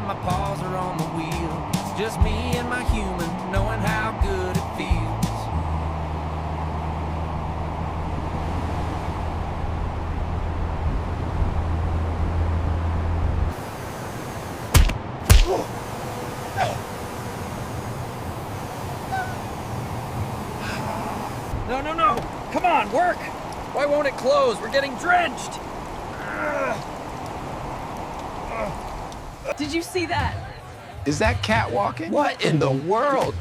and my paws are on the wheel. It's just me and my human, knowing how good it feels. No! Come on, work! Why won't it close? We're getting drenched! Did you see that? Is that cat walking? What in the world?